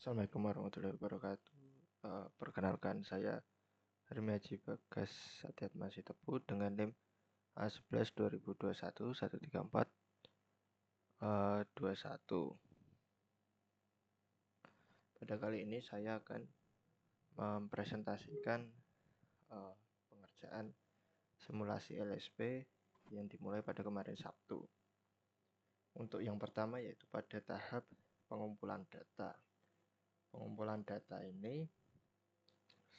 Assalamualaikum warahmatullahi wabarakatuh. Perkenalkan saya Hermi Haji Bagas Satyatma Sitepu dengan NIM A11 2021 134 21. Pada kali ini saya akan mempresentasikan pengerjaan simulasi LSP yang dimulai pada kemarin Sabtu. Untuk yang pertama yaitu pada tahap pengumpulan data. Pengumpulan data ini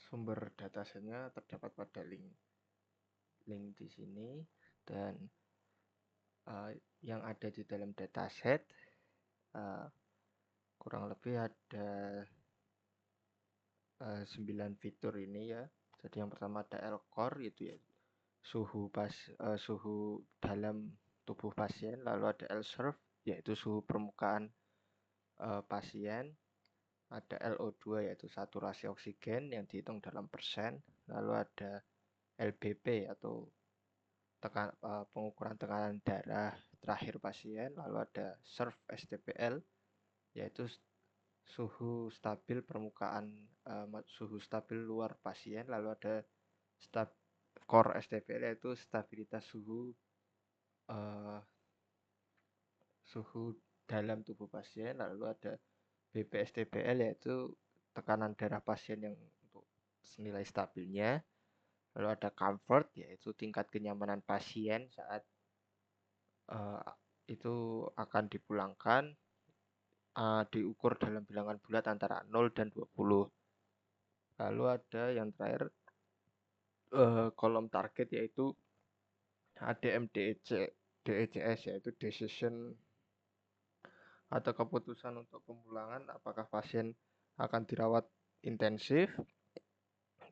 sumber datasetnya terdapat pada link di sini, dan yang ada di dalam dataset kurang lebih ada 9 fitur ini ya. Jadi yang pertama ada L-core, itu ya suhu dalam tubuh pasien. Lalu ada L-serve, yaitu suhu permukaan pasien. Ada LO2, yaitu saturasi oksigen yang dihitung dalam persen. Lalu ada LBP atau pengukuran tekanan darah terakhir pasien. Lalu ada serve STPL, yaitu suhu stabil permukaan suhu stabil luar pasien. Lalu ada core STPL, yaitu stabilitas suhu dalam tubuh pasien. Lalu ada BPSTPL, yaitu tekanan darah pasien yang untuk nilai stabilnya. Lalu ada comfort, yaitu tingkat kenyamanan pasien saat itu akan dipulangkan, diukur dalam bilangan bulat antara 0 dan 20. Lalu ada yang terakhir kolom target, yaitu DECS, yaitu decision atau keputusan untuk pemulangan, apakah pasien akan dirawat intensif,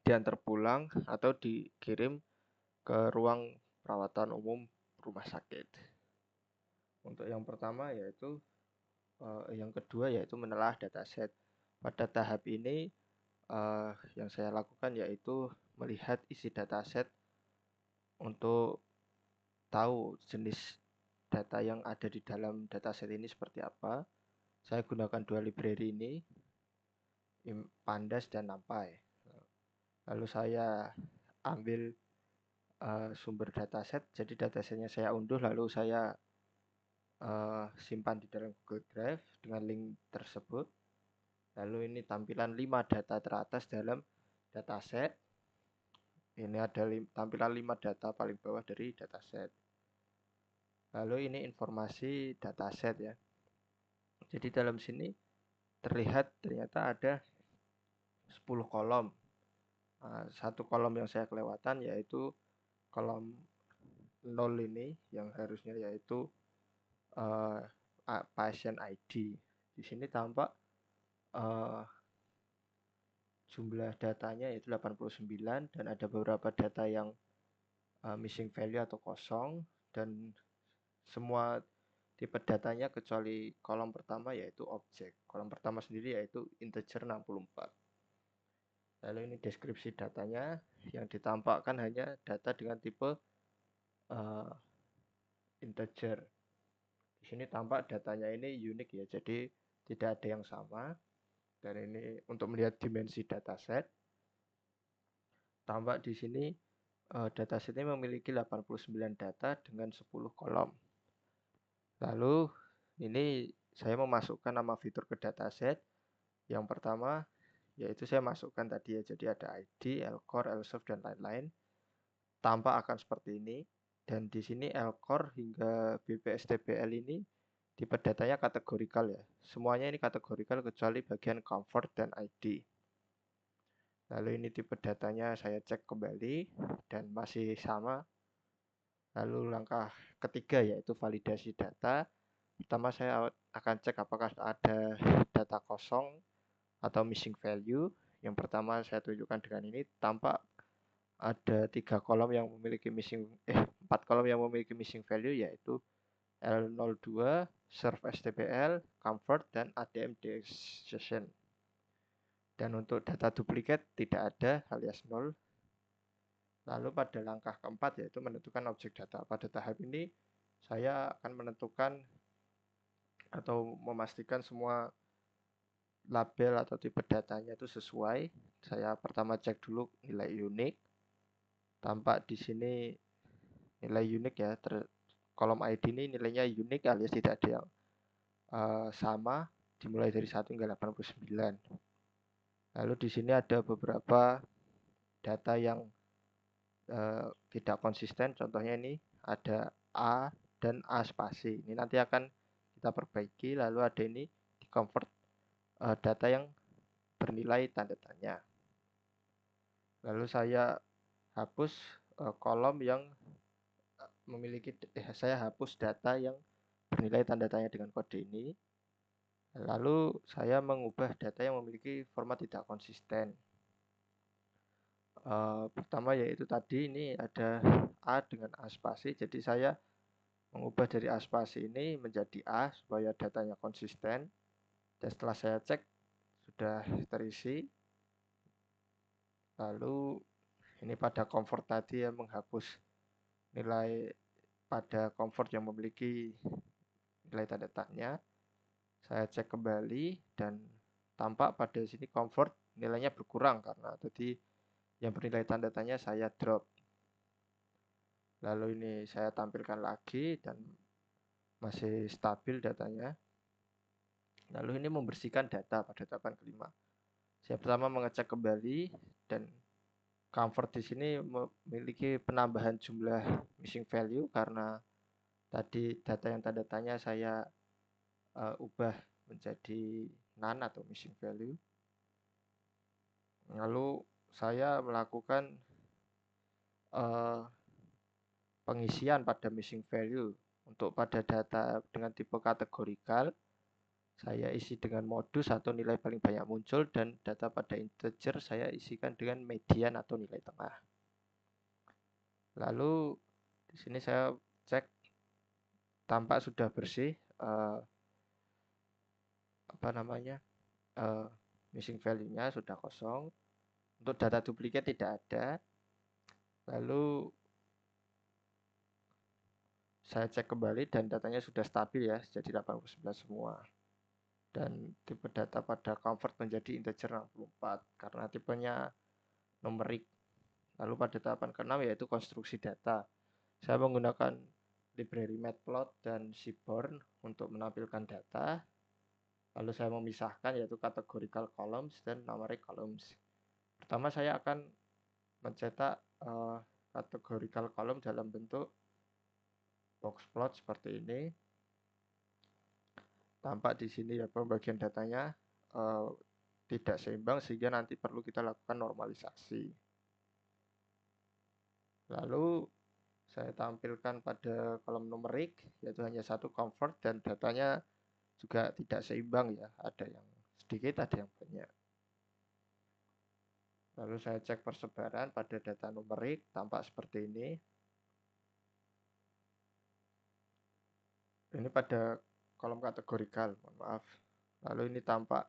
diantar pulang, atau dikirim ke ruang perawatan umum rumah sakit. Untuk yang pertama yaitu yang kedua yaitu menelaah dataset. Pada tahap ini yang saya lakukan yaitu melihat isi dataset untuk tahu jenis data yang ada di dalam dataset ini seperti apa. Saya gunakan dua library ini, Pandas dan NumPy. Lalu saya ambil sumber dataset, jadi datasetnya saya unduh, lalu saya simpan di dalam Google Drive dengan link tersebut. Lalu ini tampilan 5 data teratas dalam dataset. Ini ada tampilan 5 data paling bawah dari dataset. Lalu ini informasi dataset ya. Jadi dalam sini terlihat ternyata ada 10 kolom. Satu kolom yang saya kelewatan yaitu kolom 0 ini, yang harusnya yaitu pasien ID. Di sini tampak jumlah datanya yaitu 89, dan ada beberapa data yang missing value atau kosong, dan semua tipe datanya kecuali kolom pertama yaitu objek. Kolom pertama sendiri yaitu integer 64. Lalu ini deskripsi datanya, yang ditampakkan hanya data dengan tipe integer. Di sini tampak datanya ini unik ya, jadi tidak ada yang sama. Dan ini untuk melihat dimensi dataset. Tampak di sini dataset ini memiliki 89 data dengan 10 kolom. Lalu ini saya memasukkan nama fitur ke dataset. Yang pertama yaitu saya masukkan tadi ya, jadi ada ID, L-core, L-serve, dan lain-lain. Tampak akan seperti ini. Dan di sini L-core hingga BPSTBL ini tipe datanya kategorikal ya. Semuanya ini kategorikal kecuali bagian comfort dan ID. Lalu ini tipe datanya saya cek kembali dan masih sama. Lalu langkah ketiga yaitu validasi data. Pertama saya akan cek apakah ada data kosong atau missing value. Yang pertama saya tunjukkan dengan ini, tampak ada 3 kolom yang memiliki empat kolom yang memiliki missing value, yaitu L02, serve STPL, comfort, dan ADM decision. Dan untuk data duplikat tidak ada alias 0. Lalu pada langkah keempat yaitu menentukan objek data. Pada tahap ini saya akan menentukan atau memastikan semua label atau tipe datanya itu sesuai. Saya pertama cek dulu nilai unik. Tampak di sini nilai unik ya. Kolom ID ini nilainya unik alias tidak ada yang sama, dimulai dari 1 hingga 89. Lalu di sini ada beberapa data yang tidak konsisten. Contohnya ini ada A dan A spasi. Ini nanti akan kita perbaiki. Lalu ada ini di convert data yang bernilai tanda tanya. Lalu saya hapus kolom yang saya hapus data yang bernilai tanda tanya dengan kode ini. Lalu saya mengubah data yang memiliki format tidak konsisten. Pertama yaitu tadi ini ada A dengan A spasi. Jadi saya mengubah dari A spasi ini menjadi A supaya datanya konsisten. Dan setelah saya cek sudah terisi. Lalu ini pada convert tadi yang menghapus nilai pada convert yang memiliki nilai tanda tanya. Saya cek kembali dan tampak pada sini convert nilainya berkurang karena tadi yang bernilai tanda tanya saya drop. Lalu ini saya tampilkan lagi dan masih stabil datanya. Lalu ini membersihkan data pada tahapan kelima. Saya pertama mengecek kembali dan convert di sini memiliki penambahan jumlah missing value karena tadi data yang tanda tanya saya ubah menjadi none atau missing value. Lalu saya melakukan pengisian pada missing value. Untuk pada data dengan tipe kategorikal, saya isi dengan modus atau nilai paling banyak muncul, dan data pada integer saya isikan dengan median atau nilai tengah. Lalu di sini saya cek tampak sudah bersih missing value-nya sudah kosong. Untuk data duplikat tidak ada. Lalu saya cek kembali dan datanya sudah stabil ya, jadi 89 semua. Dan tipe data pada convert menjadi integer 64 karena tipenya numerik. Lalu pada tahapan ke-6 yaitu konstruksi data. Saya menggunakan library matplot dan seaborn untuk menampilkan data. Lalu saya memisahkan yaitu categorical columns dan numeric columns. Pertama saya akan mencetak categorical column dalam bentuk box plot seperti ini. Tampak di sini ya pembagian datanya tidak seimbang sehingga nanti perlu kita lakukan normalisasi. Lalu saya tampilkan pada kolom numerik yaitu hanya satu convert dan datanya juga tidak seimbang ya, ada yang sedikit ada yang banyak. Lalu saya cek persebaran pada data numerik, tampak seperti ini. Ini pada kolom kategorikal, mohon maaf. Lalu ini tampak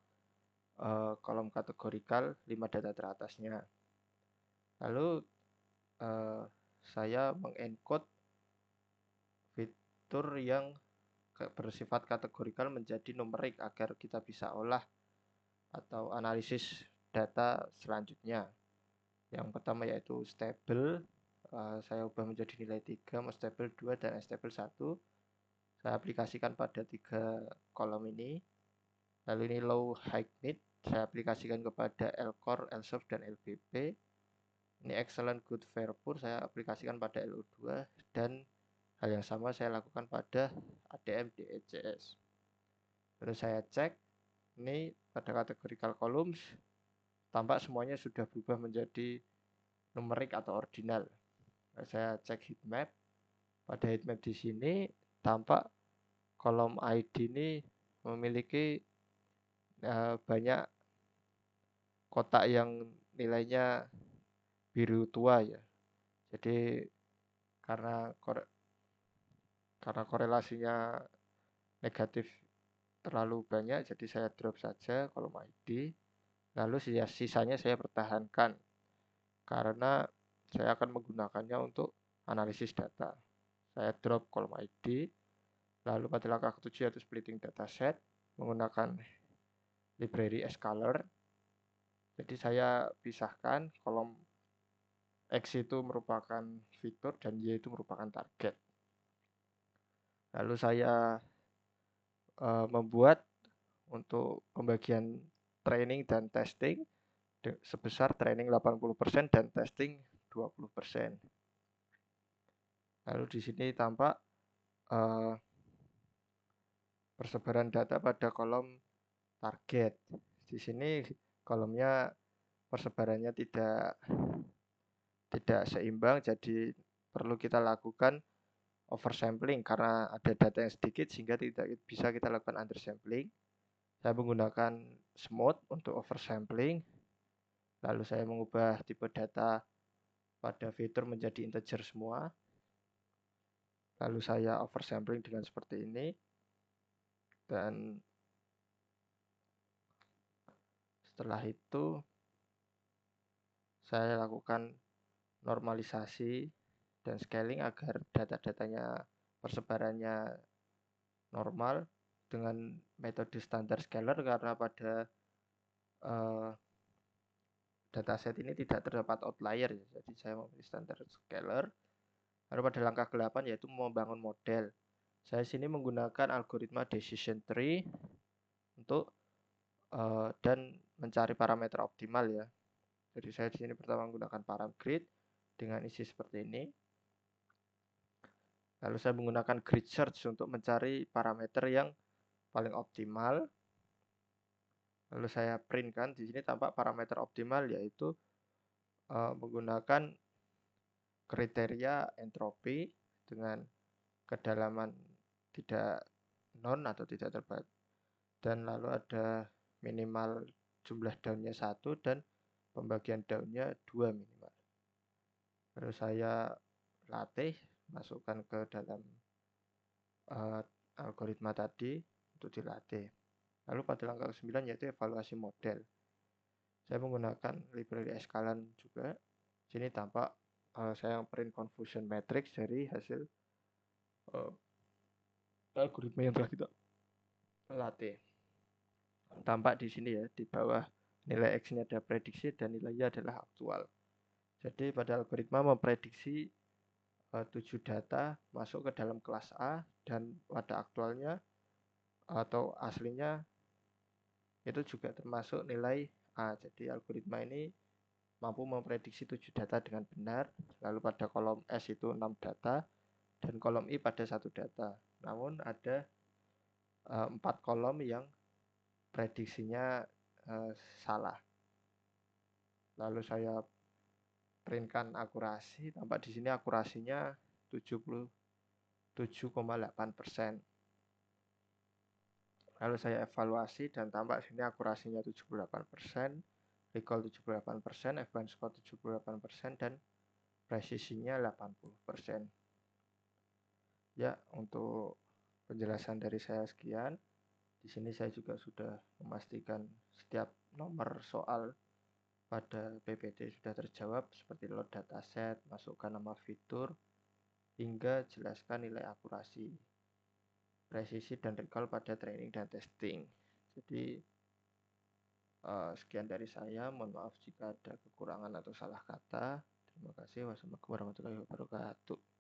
kolom kategorikal 5 data teratasnya. Lalu saya mengencode fitur yang bersifat kategorikal menjadi numerik agar kita bisa olah atau analisis data selanjutnya. Yang pertama yaitu stable, saya ubah menjadi nilai 3, stable 2, dan stable 1. Saya aplikasikan pada 3 kolom ini. Lalu ini low, high, mid, saya aplikasikan kepada LCORE, LSOF, dan LBP. Ini excellent, good, fair, poor, saya aplikasikan pada LO2. Dan hal yang sama saya lakukan pada ADM, DECS. Terus saya cek, ini pada categorical columns, tampak semuanya sudah berubah menjadi numerik atau ordinal. Saya cek heatmap. Pada heatmap di sini tampak kolom ID ini memiliki banyak kotak yang nilainya biru tua ya. Jadi karena korelasinya negatif terlalu banyak, jadi saya drop saja kolom ID. Lalu sisanya saya pertahankan karena saya akan menggunakannya untuk analisis data. Saya drop kolom ID. Lalu pada langkah ke-7 yaitu splitting dataset menggunakan library scalar. Jadi saya pisahkan kolom X itu merupakan fitur dan Y itu merupakan target. Lalu saya membuat untuk pembagian training dan testing sebesar training 80% dan testing 20%. Lalu di sini tampak persebaran data pada kolom target. Di sini kolomnya persebarannya tidak seimbang, jadi perlu kita lakukan oversampling karena ada data yang sedikit sehingga tidak bisa kita lakukan undersampling. Saya menggunakan smooth untuk oversampling. Lalu saya mengubah tipe data pada fitur menjadi integer semua. Lalu saya oversampling dengan seperti ini. Dan setelah itu saya lakukan normalisasi dan scaling agar data-datanya persebarannya normal dengan metode standar scaler karena pada dataset ini tidak terdapat outlier ya. Jadi saya memilih standar scaler. Lalu pada langkah ke-8 yaitu membangun model. Saya sini menggunakan algoritma decision tree untuk dan mencari parameter optimal ya. Jadi saya di sini pertama menggunakan param-grid dengan isi seperti ini. Lalu saya menggunakan grid search untuk mencari parameter yang paling optimal. Lalu saya printkan di sini tampak parameter optimal yaitu menggunakan kriteria entropi dengan kedalaman tidak non atau tidak terbatas. Dan lalu ada minimal jumlah daunnya 1 dan pembagian daunnya 2 minimal. Lalu saya latih, masukkan ke dalam algoritma tadi untuk dilatih. Lalu pada langkah ke-9 yaitu evaluasi model. Saya menggunakan library Escalan juga. Sini tampak saya print confusion matrix dari hasil algoritma yang telah kita latih. Tampak di sini ya, di bawah nilai X-nya ada prediksi dan nilainya adalah aktual. Jadi pada algoritma memprediksi 7 data masuk ke dalam kelas A dan pada aktualnya atau aslinya itu juga termasuk nilai A. Jadi algoritma ini mampu memprediksi 7 data dengan benar. Lalu pada kolom S itu 6 data dan kolom I pada 1 data. Namun ada 4 kolom yang prediksinya salah. Lalu saya printkan akurasi, tampak di sini akurasinya 77,8%. Lalu saya evaluasi dan tampak sini akurasinya 78%, recall 78%, advance score 78% dan presisinya 80%. Ya, untuk penjelasan dari saya sekian. Di sini saya juga sudah memastikan setiap nomor soal pada PPT sudah terjawab seperti load dataset, masukkan nama fitur, hingga jelaskan nilai akurasi, presisi, dan recall pada training dan testing. Jadi sekian dari saya. Mohon maaf jika ada kekurangan atau salah kata. Terima kasih. Wassalamualaikum warahmatullahi wabarakatuh.